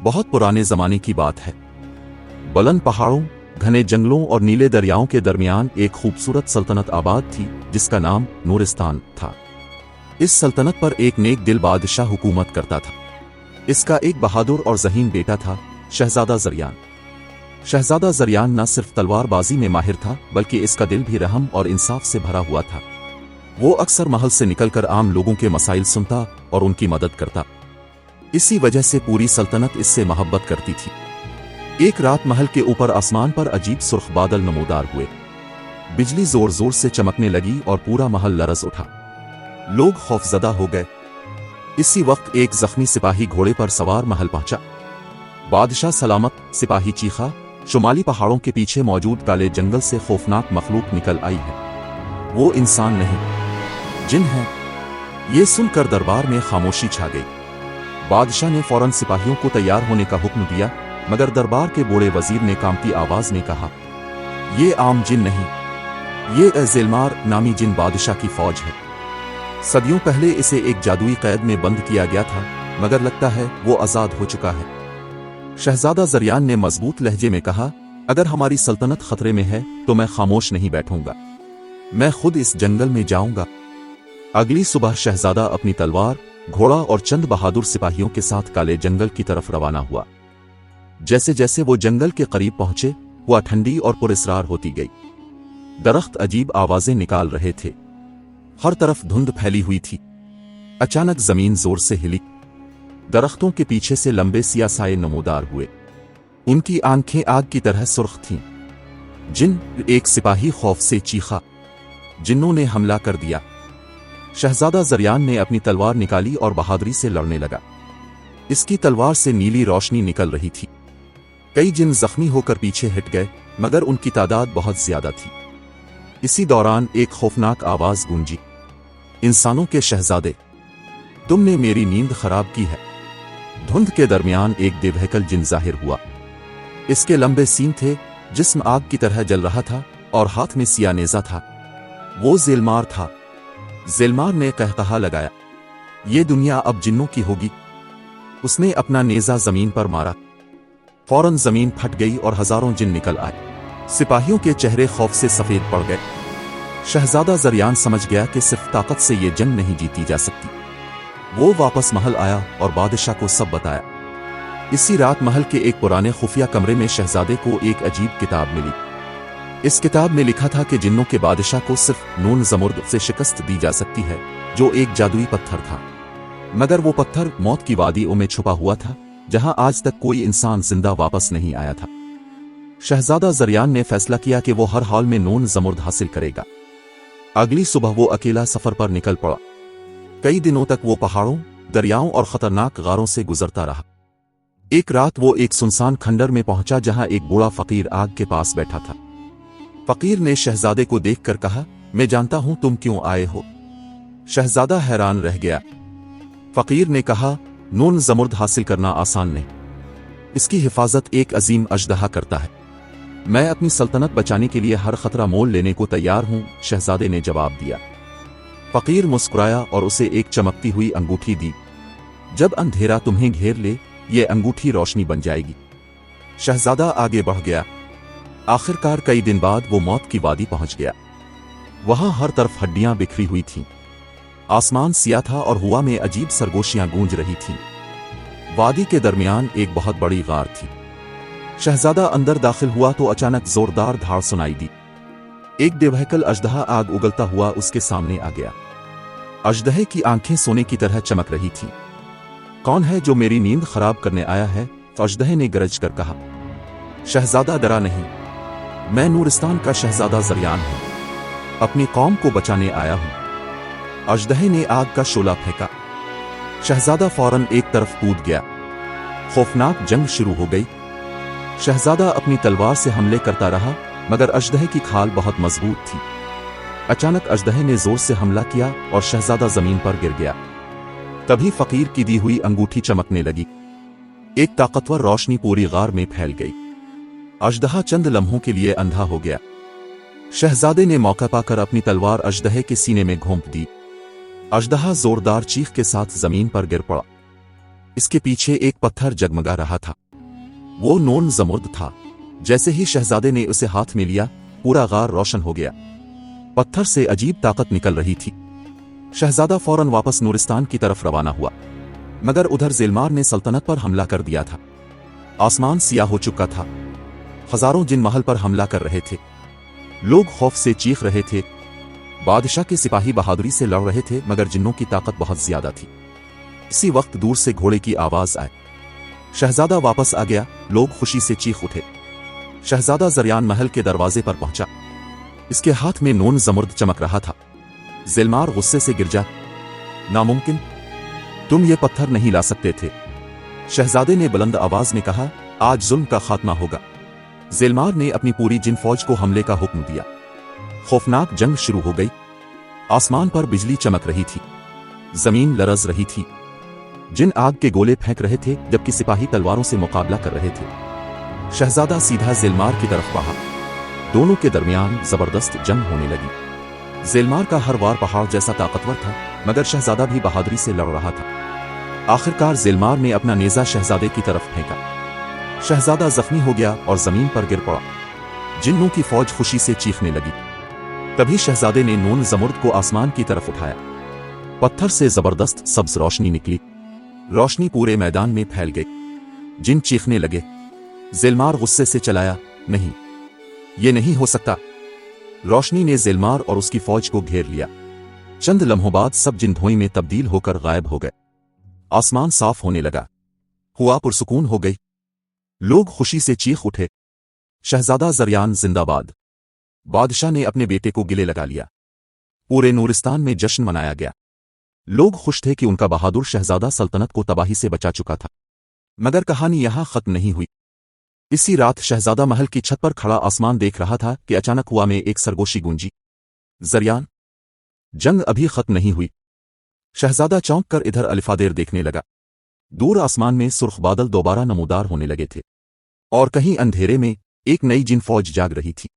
बहुत पुराने जमाने की बात है। बुलंद पहाड़ों, घने जंगलों और नीले दरियाओं के दरमियान एक खूबसूरत सल्तनत आबाद थी जिसका नाम नूरिस्तान था। इस सल्तनत पर एक नेक दिल बादशाह हुकूमत करता था। इसका एक बहादुर और ज़हीन बेटा था, शहजादा ज़रियान। शहजादा ज़रियान न सिर्फ तलवारबाजी में माहिर था बल्कि इसका दिल भी रहम और इंसाफ से भरा हुआ था। वो अक्सर महल से निकलकर आम लोगों के मसाइल सुनता और उनकी मदद करता। इसी वजह से पूरी सल्तनत इससे मोहब्बत करती थी। एक रात महल के ऊपर आसमान पर अजीब सुर्ख बादल नमूदार हुए। बिजली जोर जोर से चमकने लगी और पूरा महल लरज उठा। लोग खौफजदा हो गए। इसी वक्त एक जख्मी सिपाही घोड़े पर सवार महल पहुंचा। बादशाह सलामत, सिपाही चीखा, शुमाली पहाड़ों के पीछे मौजूद काले जंगल से खौफनाक मखलूक निकल आई है। वो इंसान नहीं, जिन है। ये सुनकर दरबार में खामोशी छा गई। बादशाह ने फौरन सिपाहियों को तैयार होने का हुक्म दिया, मगर दरबार के बूढ़े वजीर ने कांपती आवाज में कहा, ये आम जिन नहीं, ये ज़ेलमार नामी जिन बादशाह की फौज है। सदियों पहले इसे एक जादुई कैद में बंद किया गया था, मगर लगता है वो आजाद हो चुका है। शहजादा ज़रियान ने मजबूत लहजे में कहा, अगर हमारी सल्तनत खतरे में है तो मैं खामोश नहीं बैठूंगा। मैं खुद इस जंगल में जाऊंगा। अगली सुबह शहजादा अपनी तलवार, घोड़ा और चंद बहादुर सिपाहियों के साथ काले जंगल की तरफ रवाना हुआ। जैसे जैसे वो जंगल के करीब पहुंचे, वह ठंडी और पुरस्रार होती गई। दरख्त अजीब आवाजें निकाल रहे थे। हर तरफ धुंध फैली हुई थी। अचानक जमीन जोर से हिली। दरख्तों के पीछे से लंबे सिया साए नमूदार हुए। उनकी आंखें आग की तरह सुर्ख थीं। जिन, एक सिपाही खौफ से चीखा, जिन्नों ने हमला कर दिया। शहजादा ज़रियान ने अपनी तलवार निकाली और बहादुरी से लड़ने लगा। इसकी तलवार से नीली रोशनी निकल रही थी। कई जिन जख्मी होकर पीछे हट गए, मगर उनकी तादाद बहुत ज्यादा थी। इसी दौरान एक खौफनाक आवाज गूंजी, इंसानों के शहजादे, तुमने मेरी नींद खराब की है। धुंध के दरमियान एक देवहैकल जिन जाहिर हुआ। इसके लंबे सींग थे, जिस्म आग की तरह जल रहा था और हाथ में सिया नेजा था। वो ज़ेलमार था। ज़ेलमार ने कहकहा लगाया, ये दुनिया अब जिन्नों की होगी। उसने अपना नेजा जमीन पर मारा। फौरन जमीन फट गई और हजारों जिन निकल आए। सिपाहियों के चेहरे खौफ से सफेद पड़ गए। शहजादा ज़रियान समझ गया कि सिर्फ ताकत से ये जंग नहीं जीती जा सकती। वो वापस महल आया और बादशाह को सब बताया। इसी रात महल के एक पुराने खुफिया कमरे में शहजादे को एक अजीब किताब मिली। इस किताब में लिखा था कि जिन्नों के बादशाह को सिर्फ नून ज़मुर्द से शिकस्त दी जा सकती है, जो एक जादुई पत्थर था। मगर वो पत्थर मौत की वादियों में छुपा हुआ था, जहां आज तक कोई इंसान जिंदा वापस नहीं आया था। शहजादा ज़रियान ने फैसला किया कि वो हर हाल में नून ज़मुर्द हासिल करेगा। अगली सुबह वो अकेला सफर पर निकल पड़ा। कई दिनों तक वो पहाड़ों, दरियाओं और खतरनाक गारों से गुजरता रहा। एक रात वो एक सुनसान खंडर में पहुंचा जहां एक बूढ़ा फकीर आग के पास बैठा था। फकीर ने शहजादे को देखकर कहा, मैं जानता हूं तुम क्यों आए हो। शहजादा हैरान रह गया। फकीर ने कहा, नून ज़मुर्द हासिल करना आसान नहीं, इसकी हिफाजत एक अजीम अजदहा करता है। मैं अपनी सल्तनत बचाने के लिए हर खतरा मोल लेने को तैयार हूं, शहजादे ने जवाब दिया। फकीर मुस्कुराया और उसे एक चमकती हुई अंगूठी दी। जब अंधेरा तुम्हें घेर ले, ये अंगूठी रोशनी बन जाएगी। शहजादा आगे बढ़ गया। आखिरकार कई दिन बाद वो मौत की वादी पहुंच गया। वहां हर तरफ हड्डियां बिखरी हुई थीं। आसमान सिया था और हवा में अजीब सरगोशियां गूंज रही थीं। वादी के दरमियान एक बहुत बड़ी गार थी। शहजादा अंदर दाखिल हुआ तो अचानक जोरदार धाड़ सुनाई दी। एक देवहैकल अजदहा आग उगलता हुआ उसके सामने आ गया। अजदहे की आंखें सोने की तरह चमक रही थीं। कौन है जो मेरी नींद खराब करने आया है? अजदहे ने गरज कर कहा। शहजादा डरा नहीं, मैं नूरिस्तान का शहजादा ज़रियान हूं, अपनी कौम को बचाने आया हूं। अजदहे ने आग का शोला फेंका। शहजादा फौरन एक तरफ कूद गया। खौफनाक जंग शुरू हो गई। शहजादा अपनी तलवार से हमले करता रहा, मगर अजदहे की खाल बहुत मजबूत थी। अचानक अजदहे ने जोर से हमला किया और शहजादा जमीन पर गिर गया। तभी फकीर की दी हुई अंगूठी चमकने लगी। एक ताकतवर रोशनी पूरी गार में फैल गई। अजदहा चंद लम्हों के लिए अंधा हो गया। शहजादे ने मौका पाकर अपनी तलवार अजदहे के सीने में घोंप दी। अजदहा जोरदार चीख के साथ जमीन पर गिर पड़ा। इसके पीछे एक पत्थर जगमगा रहा था। वो नून ज़मुर्द था। जैसे ही शहजादे ने उसे हाथ में लिया, पूरा गार रोशन हो गया। पत्थर से अजीब ताकत निकल रही थी। शहजादा फौरन वापस नूरिस्तान की तरफ रवाना हुआ, मगर उधर ज़ेलमार ने सल्तनत पर हमला कर दिया था। आसमान सियाह हो चुका था। हजारों जिन महल पर हमला कर रहे थे। लोग खौफ से चीख रहे थे। बादशाह के सिपाही बहादुरी से लड़ रहे थे, मगर जिन्नों की ताकत बहुत ज्यादा थी। इसी वक्त दूर से घोड़े की आवाज आई। शहजादा वापस आ गया। लोग खुशी से चीख उठे। शहजादा ज़रियान महल के दरवाजे पर पहुंचा। इसके हाथ में नून ज़मुर्द चमक रहा था। ज़ेलमार गुस्से से गिर जा। नामुमकिन, तुम ये पत्थर नहीं ला सकते थे। शहजादे ने बुलंद आवाज में कहा, आज जुल्म का खात्मा होगा। ज़ेलमार ने अपनी पूरी जिन फौज को हमले का हुक्म दिया। खौफनाक जंग शुरू हो गई। आसमान पर बिजली चमक रही थी। जमीन लरज रही थी। जिन आग के गोले फेंक रहे थे, जबकि सिपाही तलवारों से मुकाबला कर रहे थे। शहजादा सीधा ज़ेलमार की तरफ बढ़ा। दोनों के दरमियान जबरदस्त जंग होने लगी। ज़ेलमार का हर वार पहाड़ जैसा ताकतवर था, मगर शहजादा भी बहादुरी से लड़ रहा था। आखिरकार ज़ेलमार ने अपना नेज़ा शहजादे की तरफ फेंका। शहजादा जख्मी हो गया और जमीन पर गिर पड़ा। जिन्नों की फौज खुशी से चीखने लगी। तभी शहजादे ने नून ज़मुर्द को आसमान की तरफ उठाया। पत्थर से जबरदस्त सब्ज रोशनी निकली। रोशनी पूरे मैदान में फैल गई। जिन चीखने लगे। ज़ेलमार गुस्से से चलाया, नहीं, ये नहीं हो सकता। रोशनी ने ज़ेलमार और उसकी फौज को घेर लिया। चंद लम्हों बाद सब जिन धुएं में तब्दील होकर गायब हो गए। आसमान साफ होने लगा। हुआ पुरसुकून हो गई। लोग खुशी से चीख उठे, शहजादा ज़रियान जिंदाबाद। बादशाह ने अपने बेटे को गिले लगा लिया। पूरे नूरिस्तान में जश्न मनाया गया। लोग खुश थे कि उनका बहादुर शहजादा सल्तनत को तबाही से बचा चुका था। मगर कहानी यहां खत्म नहीं हुई। इसी रात शहजादा महल की छत पर खड़ा आसमान देख रहा था कि अचानक हुआ में एक सरगोशी गूंजी। ज़रियान, जंग अभी खत्म नहीं हुई। शहजादा चौंक कर इधर अलिफादेर देखने लगा। दूर आसमान में सुर्ख बादल दोबारा नमूदार होने लगे थे, और कहीं अंधेरे में एक नई जिन फौज जाग रही थी।